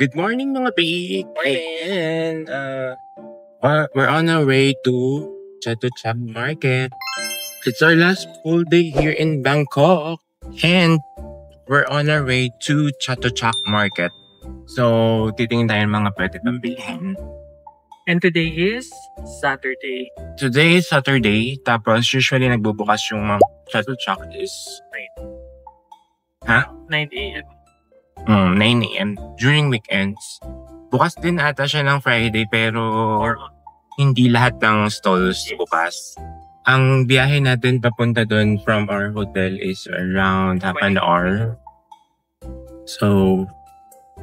Good morning mga pig! And we're on our way to Chatuchak Market. It's our last full day here in Bangkok. And we're on our way to Chatuchak Market. So, titingin tayo ng mga pwede pang bilhin. And today is Saturday. Today is Saturday. Tapos usually nagbubukas yung mga Chatuchak is 9 a.m. 9 a.m. during weekends. Bukas din ata siya ng Friday pero hindi lahat ng stalls bukas. Ang biyahe natin papunta doon from our hotel is around half an hour. So,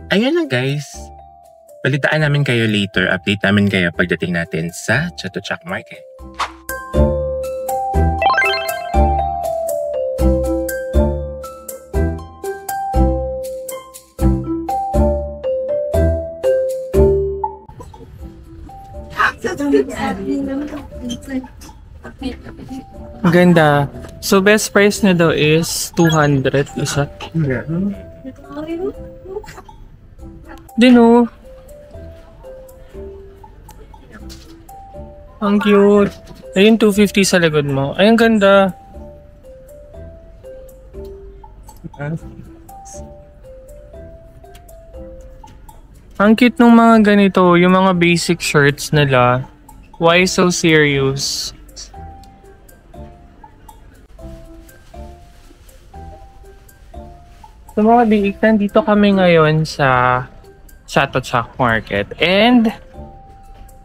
ayun lang guys. Balitaan namin kayo later. Update namin kayo pagdating natin sa Chatuchak Market. Ang ganda. So, best price na daw is 200 isa. Din oh. Ang cute. Ayun, 250 sa likod mo. Ay, ang ganda. Ang cute ng mga ganito, yung mga basic shirts nila. Why so serious? So mga biik, nandito kami ngayon sa Chatuchak Market. And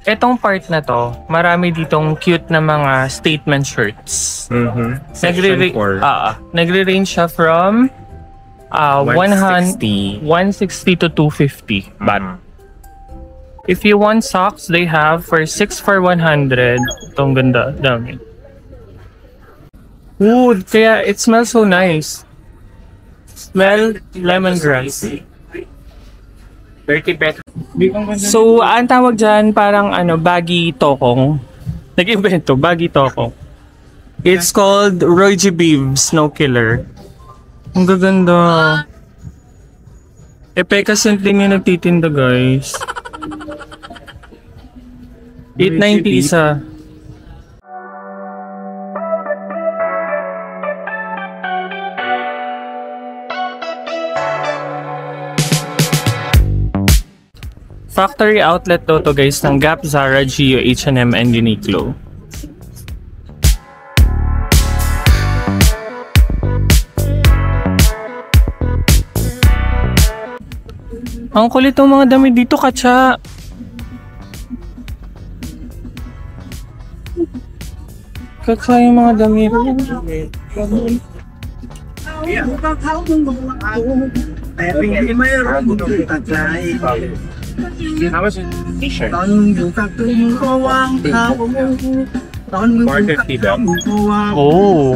etong part na to, marami ditong cute na mga statement shirts. Nagre-range siya from 160 to 250 baht. If you want socks, they have for 6 for 100. Itong ganda, dami. Wood, kaya it smells so nice. Smell lemongrass. 30 pesos. So, ang tawag dyan, parang baggy tokong. Nag-invento, baggy tokong. It's called Roy G. Biv Snow Killer. Ang gaganda. Peka Simpling yung nagtitinda, guys. 890 isa. Factory outlet to guys ng Gap, Zara, Gio, H&M, and Uniqlo. Ang kulit ng mga damit dito, Katsa. Katsa yung mga damit. How much is t-shirt? 450 baht. Oh.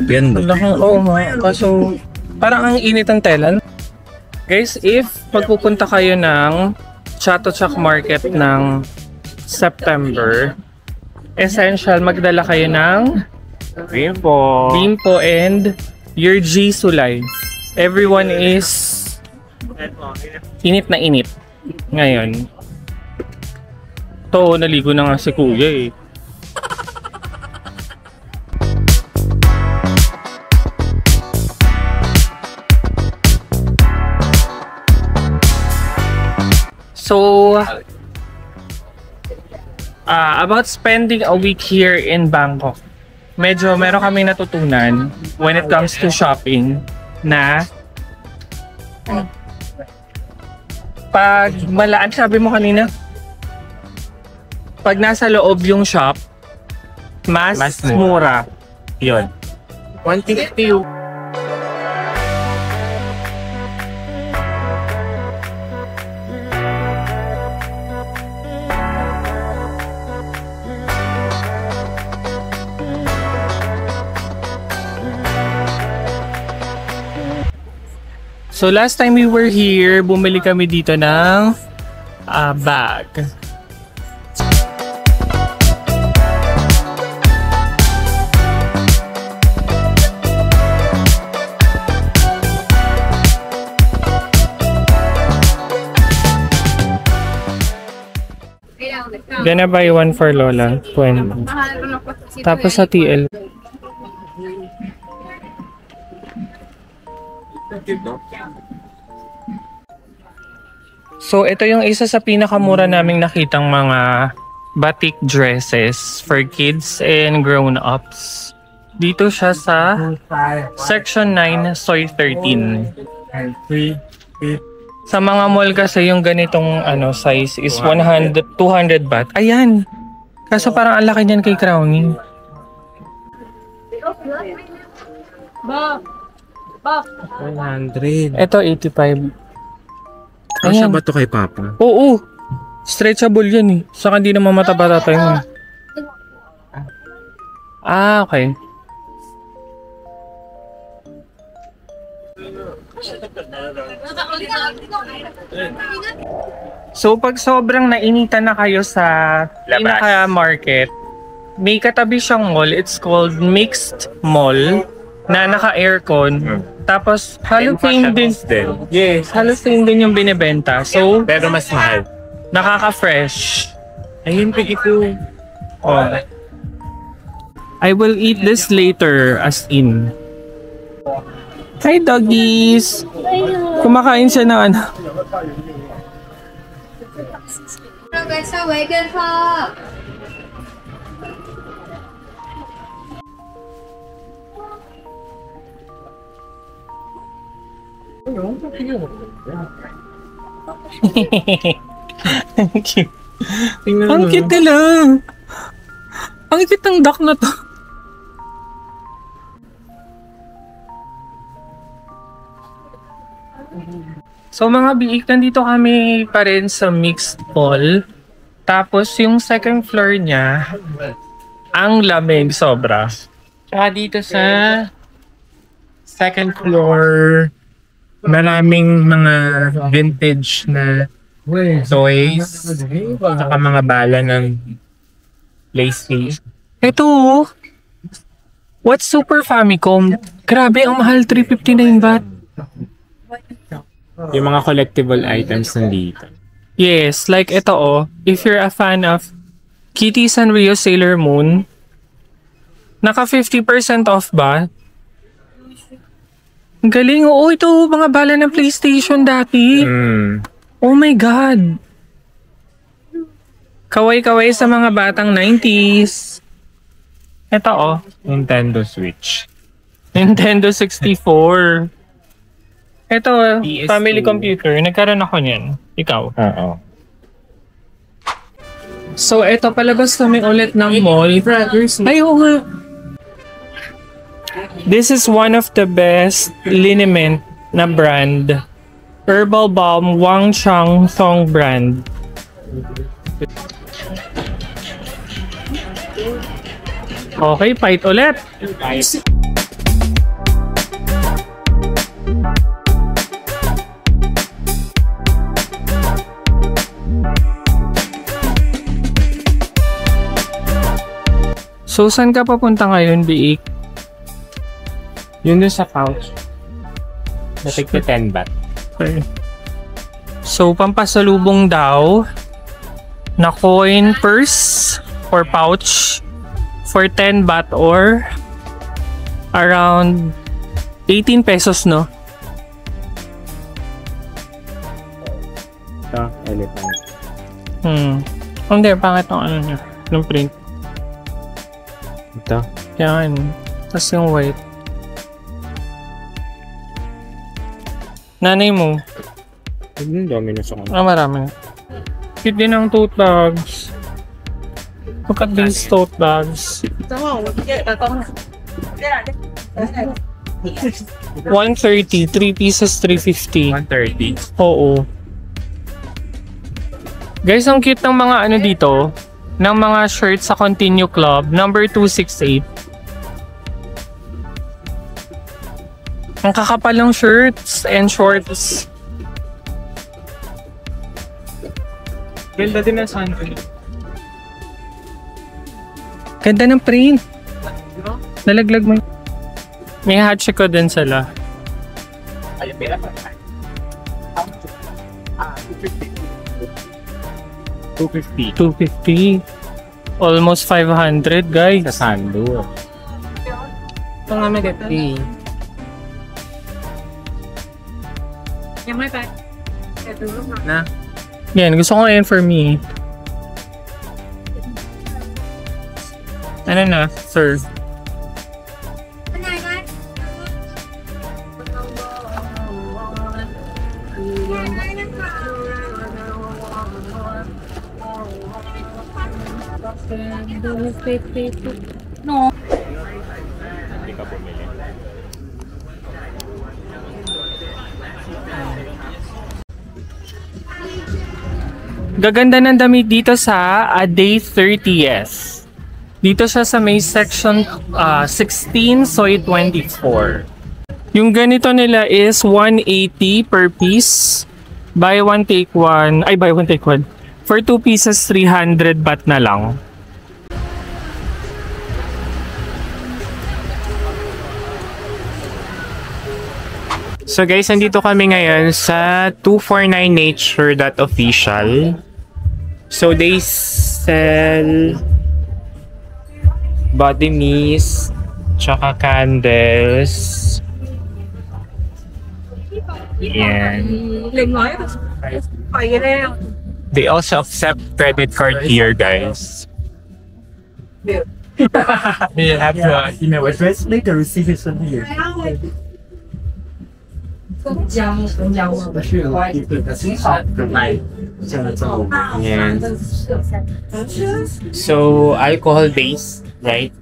Ganda. Oo nga. Kaso, parang ang init ang tela. Guys, if magpupunta kayo ng Chatuchak Market ng September, essential magdala kayo ng Bimpo and your Jisoo Life. Everyone is init na init ngayon. To, naligo na nga si Kuya eh. So, about spending a week here in Bangkok, medyo meron kami natutunan when it comes to shopping na pag malaan, sabi mo kanina, pag nasa loob yung shop, mas mura. Yun. 150. So last time we were here, bumili kami dito ng bag. Gonna buy one for Lola. 20. Tapos sa TL. So, ito yung isa sa pinakamura naming nakitang mga batik dresses for kids and grown-ups. Dito siya sa Section 9, Soy 13. Sa mga mall kasi yung ganitong size is 200 baht. Ayan! Kaso parang ang laki niyan kay Crownie. Bob! 100. Ito, 85. Kasya ba ito kay Papa? Oo! Stretchable yan eh. Saka hindi naman mataba-tatay mo. Ah, okay. So, pag sobrang nainitan na kayo sa pinaka-market, may katabi siyang mall. It's called Mixed Mall na naka-aircon. Tapos, halophane din. Yes, halophane din yung binibenta. So, Pero mas mahal. nakaka-fresh. Ayun, pigi ko. Oh. I will eat this later, as in. Hi, doggies! Kumakain siya ng ano. 那个稍微跟他。 Ang cute. Ang cute nila. Ang cute ng duck na to. So mga biik, nandito kami pa rin sa Mixed Mall. Tapos yung second floor niya, ang lamig sobra. Tsaka dito sa second floor, maraming mga vintage na toys, saka mga bala ng PlayStation. Ito oh. What's Super Famicom? Grabe, ang mahal, 359 baht. Yung mga collectible items nandito. Yes, like ito oh. If you're a fan of Kitty Sanrio Sailor Moon, naka 50% off ba? Ang galing. Oo, ito mga bala ng PlayStation dati. Oh my God. Kaway-kaway sa mga batang 90s. Ito oh. Nintendo Switch. Nintendo 64. Ito, PS2. family computer. Nagkaroon ako niyan. Ikaw. Oo. So, ito, palabas kami ulit ng mall. Ay, oo nga. This is one of the best liniment na brand. Herbal Balm Wang Chang Song brand. Okay, fight ulit. So, saan ka papunta ngayon, Biik? Yun dun sa pouch. Natig ko 10 baht. Okay. So, pampasalubong daw na coin purse or pouch for 10 baht or around 18 pesos, no? Ito, elephant. Hindi, pangit ang ano niya. Yung print. Ito. Yan. Tapos yung white. Nanay mo. Ang dami na sa kanila. Marami. Cute din ang tote bags. Look at these tote bags. 130. 3 pieces, 350. 130. Oo. Guys, ang cute ng mga ano dito. Ng mga shirts sa Continue Club. Number 268. Ang kakapal ng shirts and shorts. Ganda din ang sunflower. Ganda ng print. Nalaglag mo. May hachiko din sila. 250. 250. Almost 500, guys. Sa Sando. Ito nga magati. Na? Yan, gusto ko ngayon for me. Ano na, sir? No. Hindi ka bumili. Gaganda ng damit dito sa A Day 30s. Dito siya sa may section 16, Soy 24. Yung ganito nila is 180 per piece. Buy one take one. Ay, buy one take one. For 2 pieces, 300 baht na lang. So guys, nandito kami ngayon sa 249nature.official. So they sell body mist, tsaka candles. Yan. They also accept credit card here, guys. You have your email address. Later, receive it from here. Yan. So, alcohol-based, right?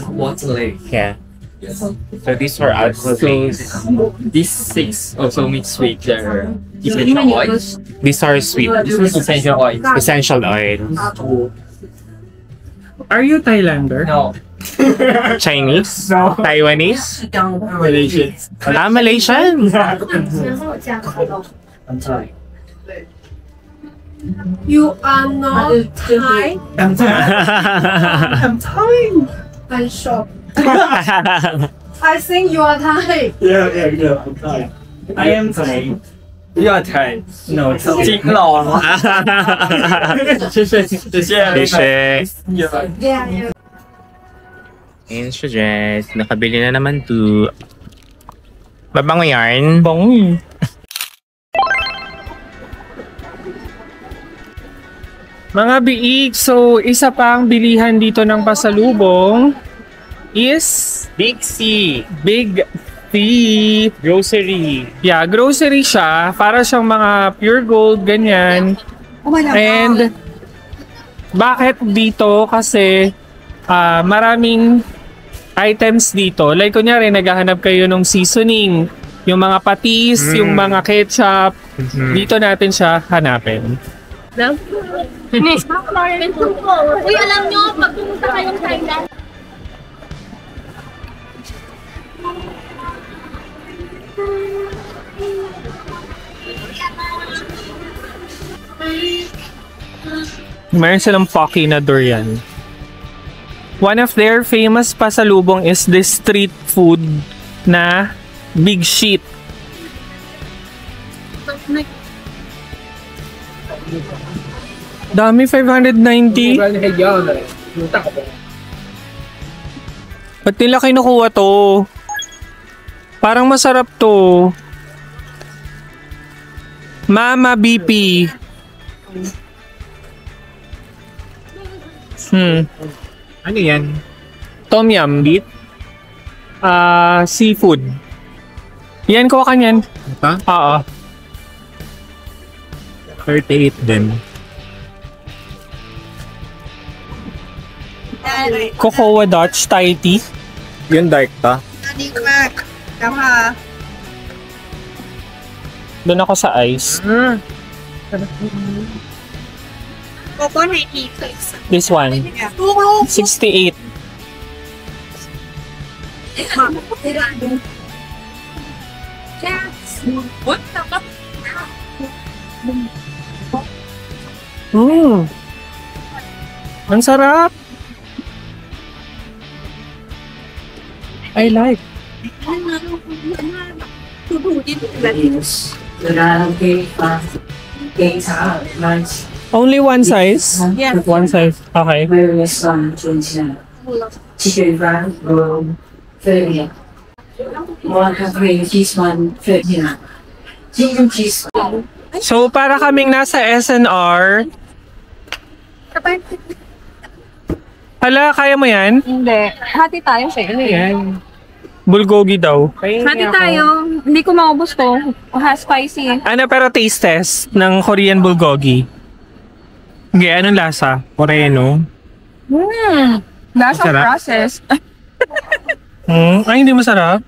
Water. Yeah. So these were alcohol-based. These 6 also mixed with their essential oils. These are sweet. Essential oils. Essential oils. Are you Thailander? No. Chinese? No. Taiwanese? Malaysian. Ah, Malaysian? I'm sorry. You are not Thai. I'm Thai. I'm Thai. I'm shocked. I think you are Thai. Yeah. I'm Thai. I am Thai. You are Thai. No, จริงหรอ 谢谢。 Yeah. Ayun siya, Jess. Nakabili na naman to. Babango yarn. Bong. Mga biik, so isa pang bilihan dito ng pasalubong is Big C. Big C Grocery. Yeah, grocery siya. Para siyang mga pure gold, ganyan. And bakit dito? Kasi maraming items dito. Like kunyari, naghahanap kayo ng seasoning. Yung mga patis, yung mga ketchup. Dito natin siya hanapin. Uy, alam nyo, pag pumunta kayong Thailand, Meron silang Pocky na durian. One of their famous pasalubong is this street food na big sheet. Dami, 590. Ba't nila kinukuha to? Parang masarap to. Mama BP. Ano yan? Tom Yum. Beef? Seafood. Yan, kuha ka niyan. Ito? Oo. 38 din. Cocoa Dutch Thai tea. Yung dark to? Doon ako sa ice. This one. 68. Ang sarap. I like. Only one size? Yeah. One size. Okay. So, para kaming nasa SNR. Hala, kaya mo yan? Hindi. Hati tayo siya. Ano yan? Bulgogi daw. Hati tayo. Hindi ko maubos to. Spicy. Ano pero taste test ng Korean bulgogi? Okay, anong lasa? Moreno. Lasang Masarap? process. Ay, hindi masarap.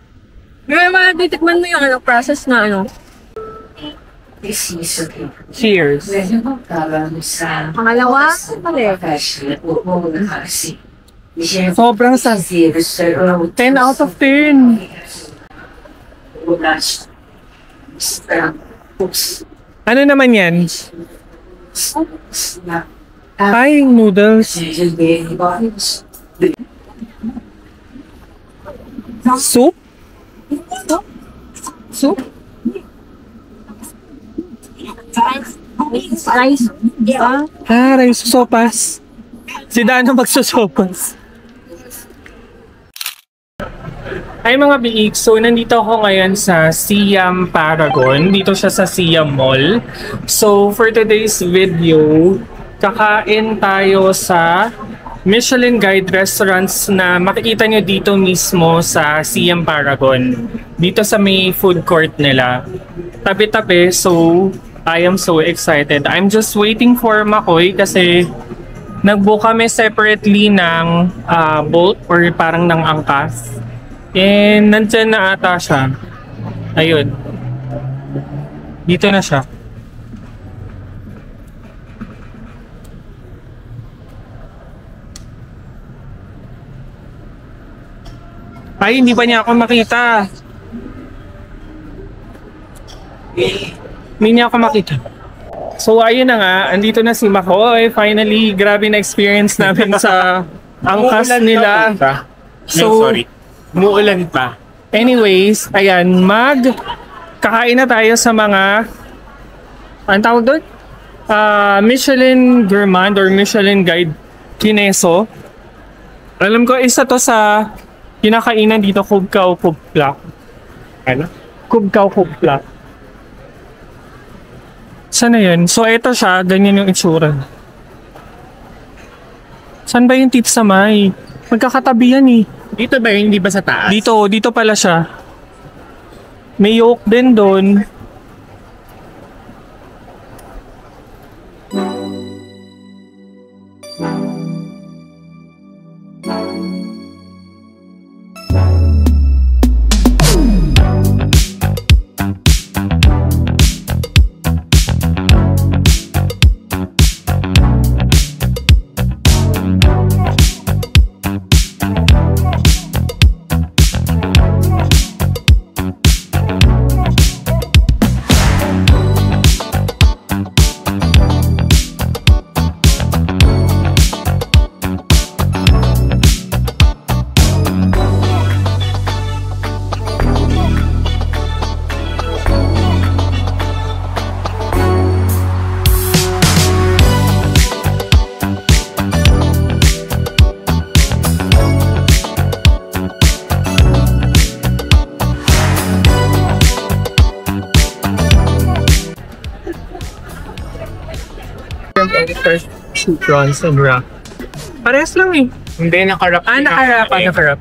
May mga titikman mo yung process na ano. Cheers. Pangalawa, Sobrang sa 10 out of 10. Ano naman yan? Ay, noodles. Soup? soup. Rice. Diba? Rice sopas. Si Dano magsosopas. Ay mga biik, so nandito ako ngayon sa Siam Paragon. Dito siya sa Siam Mall. So for today's video, kakain tayo sa Michelin Guide restaurants na makikita nyo dito mismo sa Siam Paragon. Dito sa may food court nila. Tabi-tabi, so I am so excited. I'm just waiting for Makoy kasi nag-book kami separately ng boat or parang ng angkas. And nandyan na ata siya. Ayun. Dito na siya. Ay, hindi pa niya ako makita. Hindi niya ako makita. So, ayun na nga. Andito na si Makoy. Finally, grabe na experience namin sa angkas nila. So, sorry. Muulan pa. Anyways, ayan, kakain na tayo sa mga, anong tawag doon? Michelin Gourmand or Michelin Guide Kineso. Alam ko, isa to sa kinakainan dito, Kubkaw Kubplak. Ano? Kubkaw Kubplak. Saan na yun? So, ito siya, ganyan yung itsura. Saan ba yung Tita May? Magkakatabi yan eh. Dito ba yun? Hindi ba sa taas? Dito pala siya. May yolk din doon. First two prawns and wrap. Parehas lang eh. Hindi, nakarap. Nakarap.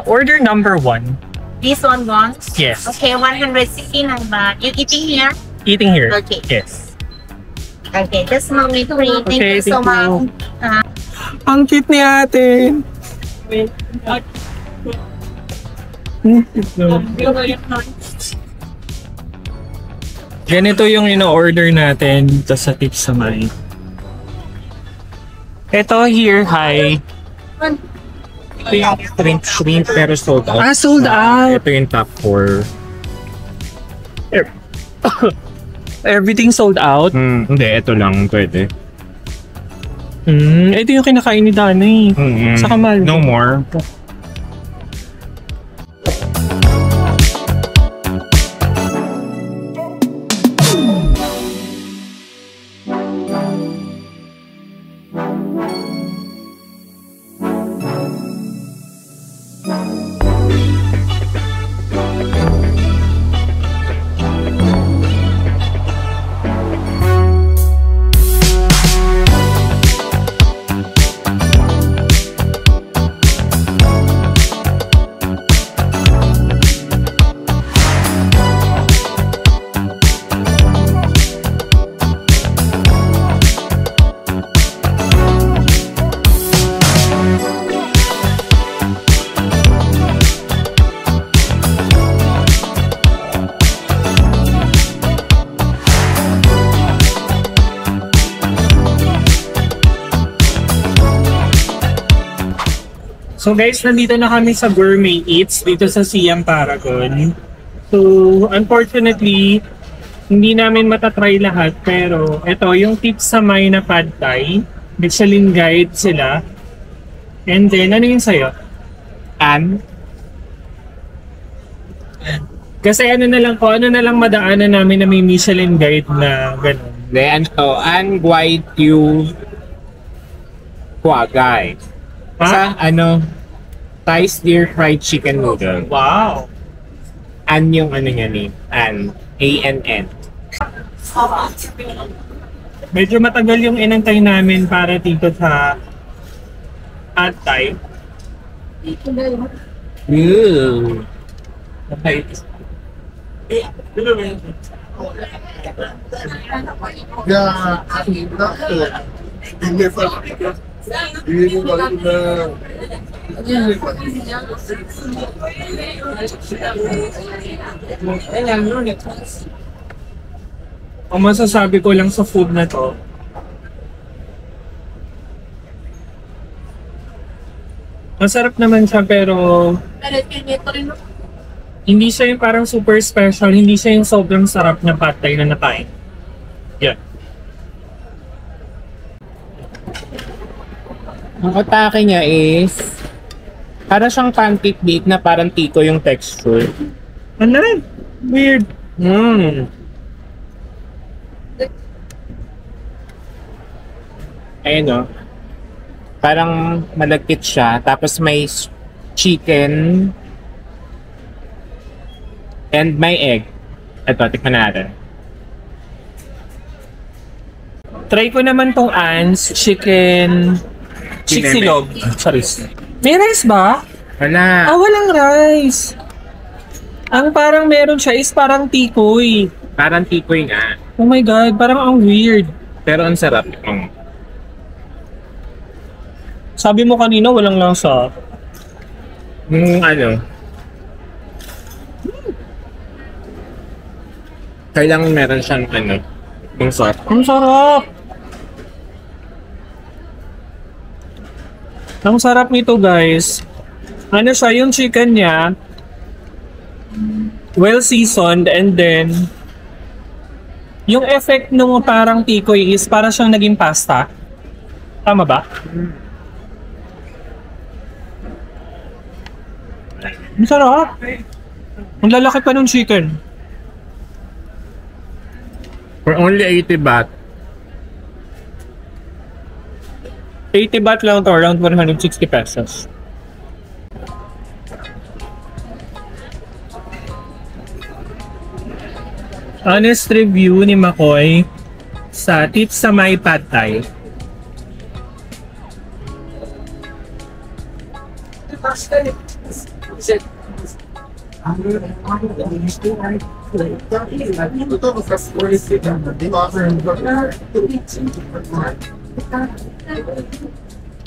Order number 1. This one wants? Yes. Okay, 169 baht. You eating here? Eating here. Okay. Yes. Okay, just moment free. Thank Okay, you so thank you. much. Ang cute ni ate. Ganito yung ino-order natin dito sa Tita May. Ito here, hi. Ito yung shrimp pero sold out. Sold out. Ito yung top 4. Everything sold out. Hindi, ito lang pwede. Ito yung kinakain ni Dana eh. Sa Kamal. No more. So guys, nandito na kami sa Gourmet Eats dito sa Siam Paragon. So, unfortunately, hindi namin matatry lahat pero ito yung tips sa may na pad thai. Michelin guide sila. And then, ano yung sayo? An? Kasi ano na lang ko, ano na lang madaanan namin na may Michelin guide na gano'n. Then, An Guai Tu Guai. Sa, Thai stir fried chicken noodle. Wow! An yung ano niya ni, An. A-N-N. Medyo matagal yung inantay namin para dito sa pad thai. Ooh. Okay. Ang masasabi ko lang sa food na to, masarap naman siya pero hindi siya yung parang super special, hindi siya yung sobrang sarap na pad thai na nakain. Yeah. Ang atake niya is para siyang pancake bake na parang tiko yung texture. Ano? Weird. Ayun o. Parang malagkit siya. Tapos may chicken and may egg. Ito, tikman natin. Try ko naman tong An's chicken silog. Sorry. May rice ba? Wala. Walang rice. Ang parang meron siya is parang tikoy. Parang tikoy nga. Oh my God, parang ang weird. Pero ang sarap. Sabi mo kanina walang lasa. Kailangan meron siyang yung sauce. Ang sarap! Ang sarap nito guys. Ano siya, yung chicken niya, well seasoned and then yung effect nung parang tikoy is parang siyang naging pasta. Tama ba? Ang sarap! Ang lalaki pa ng chicken. For only 80 baht. 80 baht lang to, around 160 pesos. Honest review ni Makoy sa tips sa may pad thai.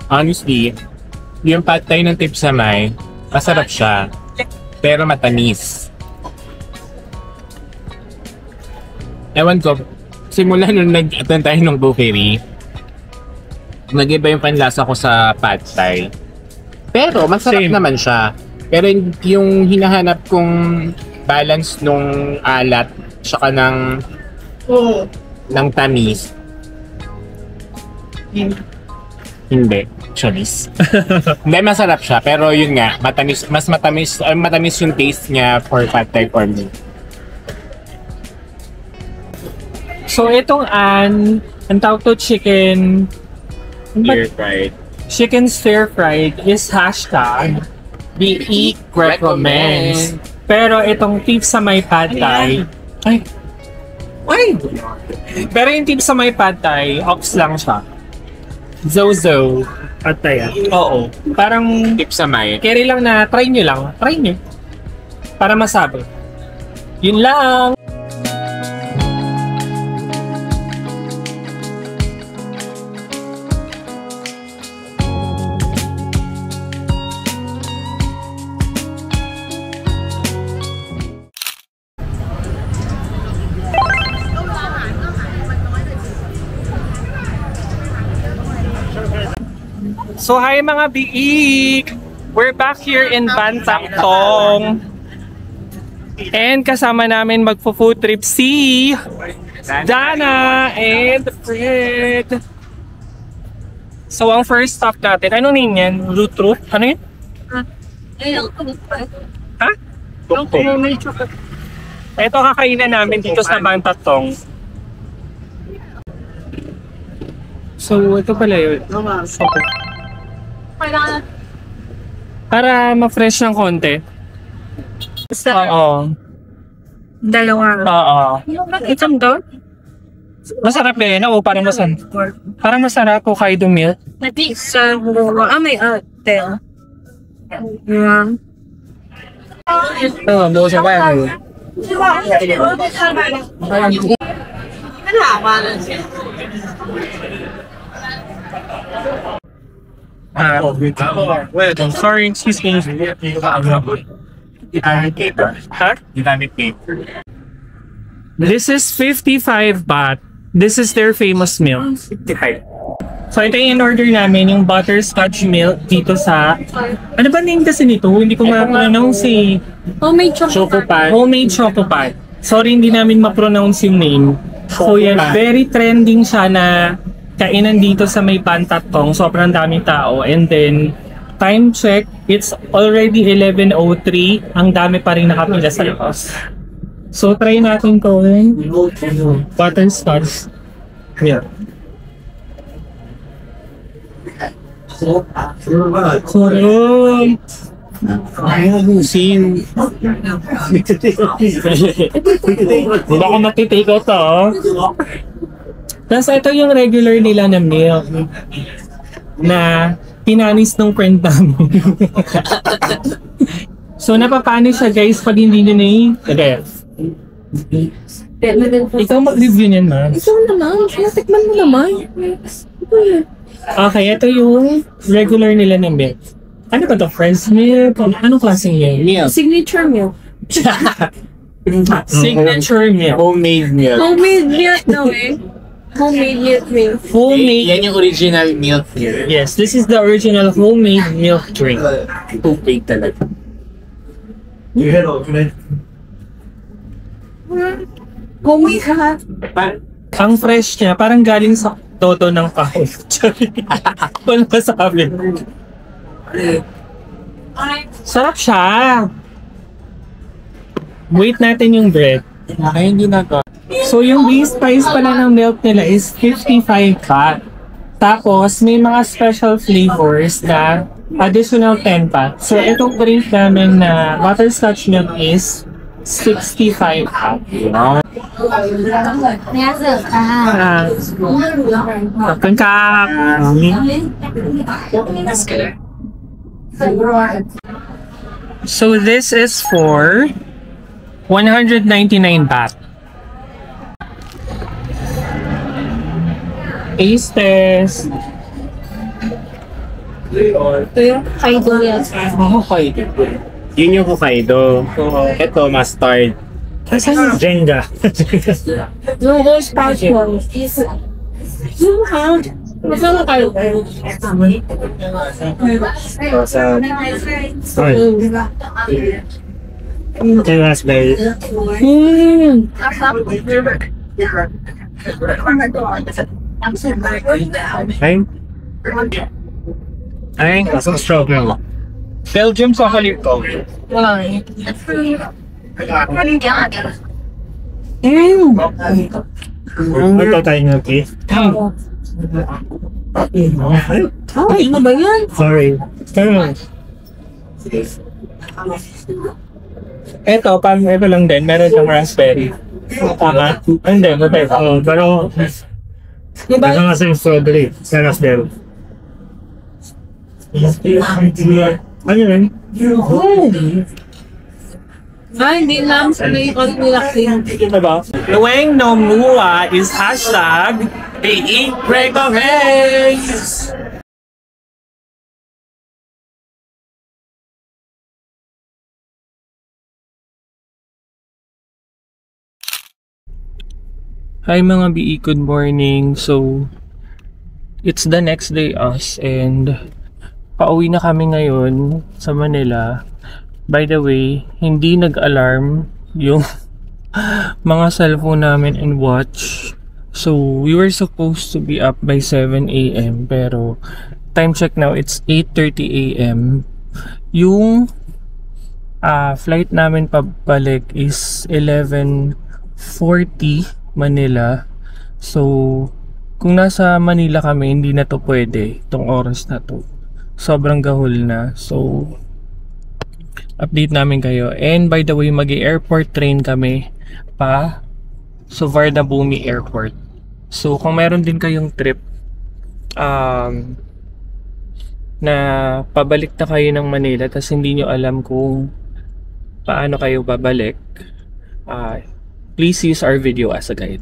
Honestly, yung pad thai ng Tip sa May, masarap siya. Pero matamis. Ewan ko, simula nung nag-attend tayo ng buffet, nag-iba yung panlasa ko sa pad thai. Pero masarap Same. naman siya. Pero yung hinahanap kong balance nung alat tsaka ng tamis, hindi. Cholis. Hindi, masarap siya. Pero yun nga, matamis yung taste niya for pad thai for me. So itong ang tawag to chicken Stir-fried. chicken stir fried is hashtag BE recommends. Pero itong tips sa may pad thai, pero yung tips sa may pad thai, ox lang siya. Zozo. Pad thai ah. Oo. Parang Tip sa May. carry lang na try nyo lang. Try nyo. Para masabi. Yun lang. So hi mga biik! We're back here in Bantang-Tong. And kasama namin magpo-food trip si Dana and Fred. So ang first stop natin, anong name yan? Root? Ano yun? Ha? Ito kakainan namin dito sa Bantang-Tong. So ito pala yun. Okay. Para ma-fresh ng konti. Oo. Dalawa. Oo. Itong doon? Masarap yan. Oo, parang masarap. Parang masarap po Hokkaido milk. Sa may hotel. Yeah. Oo, bukas na kaya kayo. Sorry, excuse me. Huh? This is 55 baht. This is their famous milk. So ito yung in-order namin, yung butterscotch milk dito sa... Ano ba name kasi nito? Hindi ko ma-pronounce eh. Homemade chocolate. Homemade Chocopie. Sorry, hindi namin ma-pronounce yung name. So yan, very trending siya na kainan dito sa may Bantang-Tong. Sobrang daming tao. And then, time check, it's already 11:03. Ang dami pa rin nakapila sa labas. So try natin to butterscotch. Yeah. Correct. Sin. Hindi ako matitake out to. Tapos ito yung regular nila na milk na pinanis ng friend namin. So napapanis siya guys pag hindi nyo na ikaw mag-review niyan, ma. Ikaw naman. Natikman mo naman. Okay, ito yung regular nila ng milk. Ano ba to? Fresh milk? Anong klaseng milk? Signature milk. Signature milk. Homemade milk. Homemade milk no eh. Homemade milk. Homemade. Yan yung original milk here. Yes, this is the original homemade milk drink. Tubig talaga. Homemade ha? Ang fresh niya, parang galing sa todo ng kahit. Wala masabi. Sarap siya. Wait natin yung bread. Ay, hindi na to. So yung base price pala ng milk nila is 55 baht. Tapos may mga special flavors na additional 10 baht. So itong drink namin na butterscotch milk is 65 baht. Kangkak. So this is for 199 baht. Taste test. Ito yung Hokkaido yan. Hokkaido. Yun yung Hokkaido. Ito, mustard. Jenga. No, those pouch ones. You have. Masama kayo. Ito yung raspberry. Ay, masang strawberry mo. Belgium chocolate ko. Wala eh. Ito tayo nga, okay? Ay, ano ba yan? Sorry. Ito, parang ito lang din. Meron siyang raspberry. Tama? Hindi, matay. Pero, Diba? ito nga sa strawberry. Sa raspberry. Ano yun? Ay, hindi lang. Ano yung konti-lakting. Diba? Luweng no mua is hashtag Eat Recommends! Hi mga BE, good morning. So, it's the next day us and Pauwi na kami ngayon sa Manila. By the way, hindi nag-alarm yung mga cellphone namin and watch. So, we were supposed to be up by 7 a.m. Pero, time check now, it's 8:30 a.m. Yung flight namin pabalik is 11:40 Manila. So, kung nasa Manila kami, hindi na to pwede. Itong oras na to. Sobrang gahol na. So, update namin kayo. And by the way, mag-airport train kami pa Suvarnabhumi Airport. So, kung meron din kayong trip na pabalik na kayo ng Manila tapos hindi nyo alam kung paano kayo babalik, please use our video as a guide.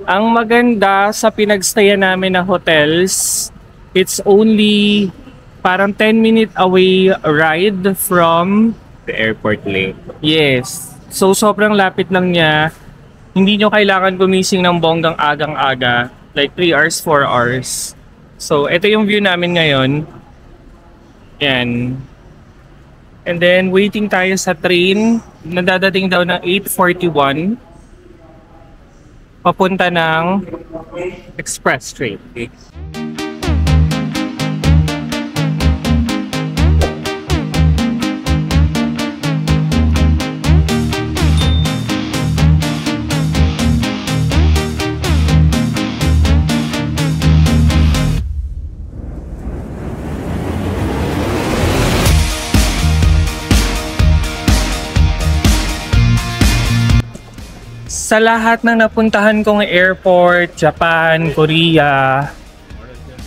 Ang maganda sa pinagstayan namin na hotels, it's only parang 10-minute away ride from The airport link. yes. So sobrang lapit lang niya. Hindi nyo kailangan gumising ng bonggang agang-aga, like 3 hours, 4 hours. So ito yung view namin ngayon. Yan. And then waiting tayo sa train na dadating daw ng 8:41 papunta ng express train. Sa lahat ng napuntahan kong airport, Japan, Korea,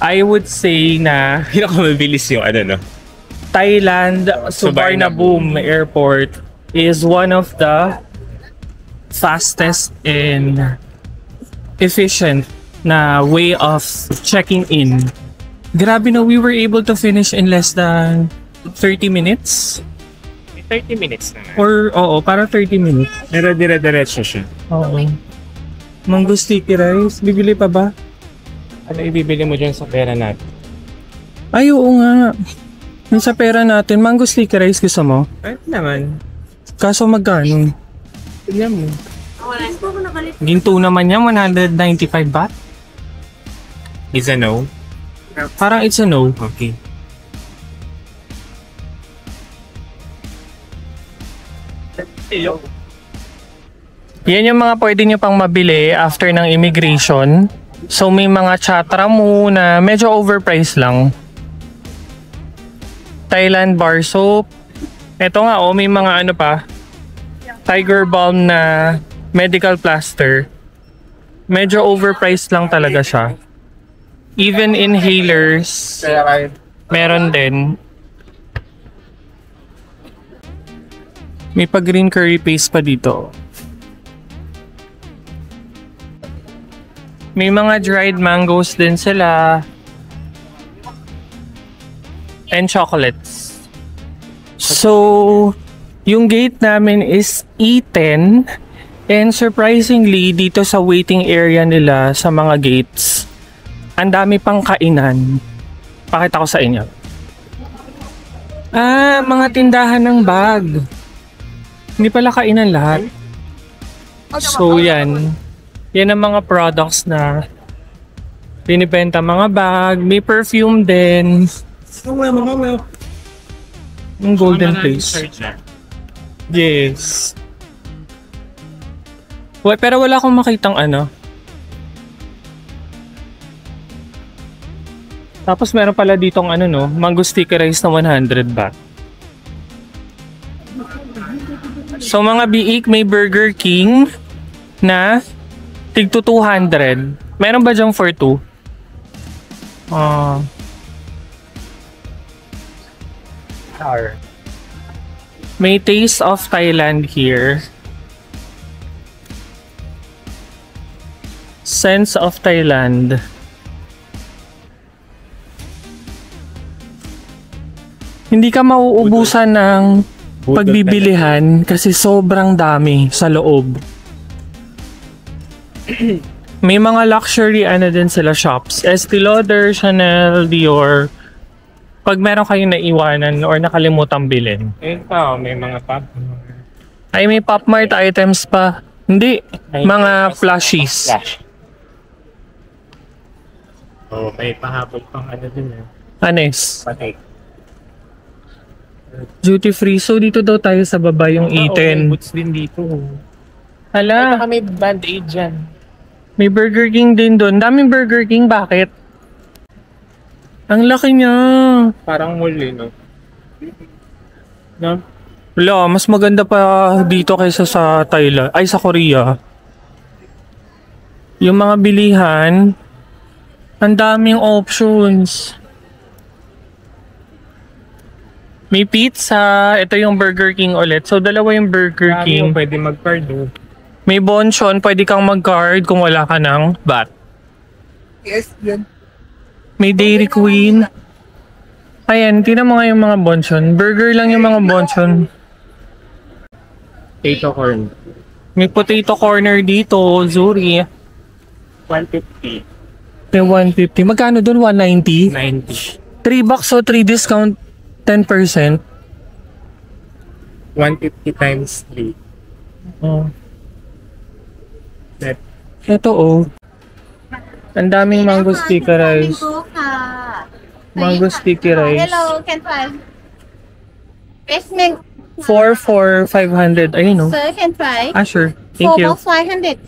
I would say na Pinakamabilis yung no? Thailand, Suvarnabhumi Airport is one of the fastest and efficient na way of checking in. Grabe na, we were able to finish in less than 30 minutes. 30 minutes na. Or, oo, para 30 minutes. Pero dire-diretso siya. Oo. Mango sticky rice. Bibili pa ba? Ano ibibili mo dyan sa pera natin? Ay, oo nga. Yung sa pera natin, mango sticky rice gusto mo? Pwede naman. Kaso magkano? Tignan mo. Ginto naman yan, 195 baht? Is a no? Parang it's a no. Okay. Yan yung mga pwede nyo pang mabili after ng immigration. So may mga chatra mo na medyo overpriced lang. Thailand bar soap. Ito nga may mga ano pa. Tiger balm na medical plaster. Medyo overpriced lang talaga siya. Even inhalers, meron din. May pa green curry paste pa dito. May mga dried mangoes din sila. And chocolates. So, yung gate namin is E10. And surprisingly, dito sa waiting area nila sa mga gates, ang dami pang kainan. Pakita ko sa inyo. Mga tindahan ng bag. Hindi pala kainan lahat. So yan. Yan ang mga products na binibenta. Mga bag. May perfume din. Yung golden place. Yes. Pero wala akong makitang ano. Tapos meron pala ditong mango sticky rice na 100 baht. So mga biik, may Burger King na tigto 200. Meron ba dyang for 2? May Taste of Thailand here. Sense of Thailand. Hindi ka mauubusan ng pagbibilihan kasi sobrang dami sa loob. May mga luxury din sila shops. Estee Lauder, Chanel, Dior. Pag meron kayong naiwanan or nakalimutang bilhin. Ayun pa, may mga pop. Ay, may Pop Mart items pa. Hindi, mga plushies. Oh, may pahabol pang din eh. Anes. Patay. Duty free. So, dito daw tayo sa baba yung Eaten. Boots din dito. Hala, Baka may band-aid dyan. may Burger King din doon. Daming Burger King. Bakit? Ang laki niya. Parang mall eh, no? No? Wala, mas maganda pa dito kaysa sa Thailand. Ay, sa Korea. Yung mga bilihan, ang daming options. May pizza. Ito yung Burger King ulit. So, dalawa yung Burger King. Pwede mag-card oh. May bonchon. Pwede kang mag-card kung wala ka ng bat. Yes, yun. May Dairy Queen. Ayan, tingnan mo nga yung mga bonchon. Burger lang yung mga bonchon. Potato corn. May potato corner dito, Zuri. 150. May 150. Magkano doon? 190? 90. $3 o 3 discount 10%. 150 times 3. Oh. Net. Ito oh. Ang daming mango sticky rice. Mango sticky rice. Hello, can try. Best mango. 4 for 500. Ayun oh. Sir, can try. Ah, sure. Thank 4 you. box 500.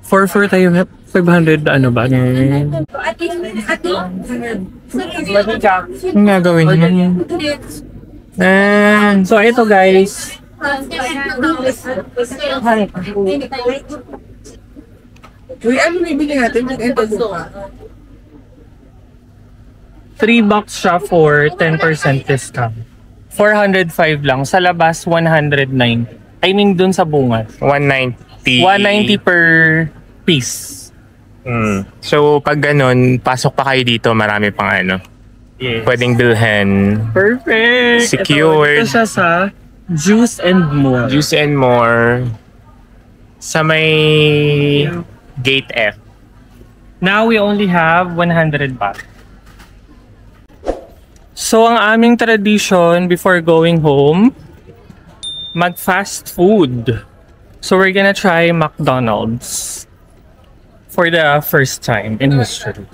4 tayo. 500 ano ba? Ang gagawin niya. So ito guys. Uy, ano bibili natin? Mag-ento pa. $3 siya for 10% discount. 405 lang. Sa labas, 109. I mean, dun sa bunga. 190. 190 per piece. So, pag ganun, pasok pa kayo dito, marami pang ano. Yes. Pwedeng bilhin. Perfect! Secured. Ito siya sa Juice and More. Juice and more. Sa may Gate F. Now, we only have 100 baht. So, ang aming tradition before going home, mag-fast food. So, we're gonna try McDonald's for the first time in history.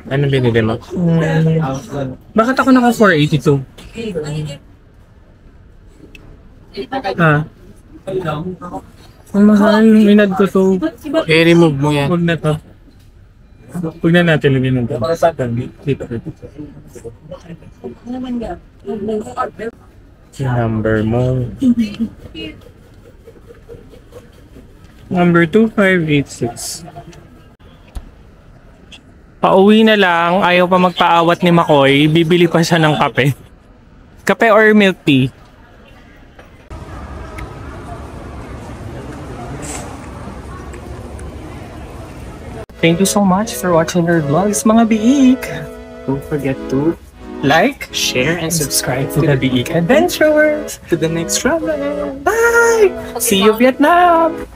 Ano binili mo? Bakit ako naka 482? Ha? Ang mahal, inad ko to. I-remove mo yan. Huwag na to. Huwag na natin lagyan ng to. Number mo. Number 2586. Pauwi na lang, ayaw pa magpaawat ni Makoy, bibili pa siya ng kape. Kape or milk tea? Thank you so much for watching our vlogs, mga biik! Don't forget to Like, share and subscribe to the Biik Adventures! to the next travel. Bye! See you, Vietnam!